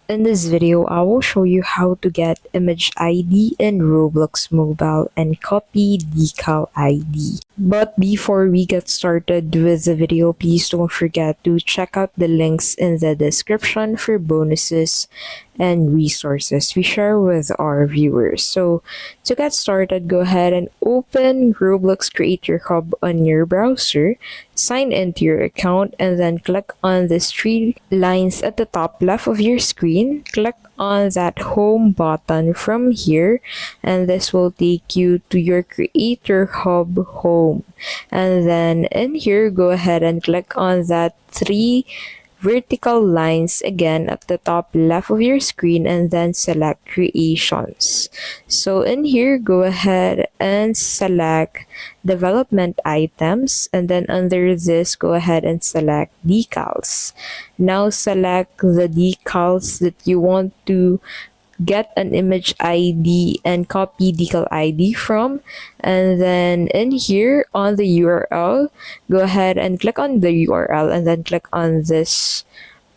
In this video, I will show you how to get image ID in Roblox Mobile and copy Decal ID. But before we get started with the video, please don't forget to check out the links in the description for bonuses and resources we share with our viewers. So to get started, go ahead and open Roblox Creator Hub on your browser, sign into your account, and then click on these three lines at the top left of your screen. Click on that home button from here, and this will take you to your Creator Hub home. And then in here, go ahead and click on that three vertical lines again at the top left of your screen, and then select creations. So in here, go ahead and select development items, and then under this, go ahead and select decals. Now select the decals that you want to get an image ID and copy decal ID from, and then in here on the URL, go ahead and click on the URL, and then click on this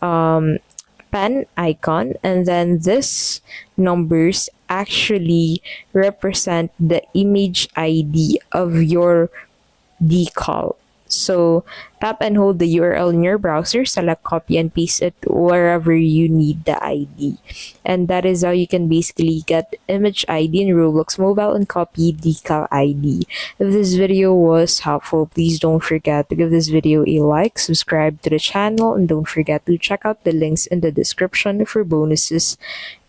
pen icon, and then this numbers actually represent the image ID of your decal. So tap and hold the URL in your browser, select copy and paste it wherever you need the ID. And that is how you can basically get image ID in Roblox Mobile and copy Decal ID. If this video was helpful, please don't forget to give this video a like, subscribe to the channel, and don't forget to check out the links in the description for bonuses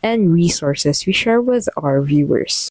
and resources we share with our viewers.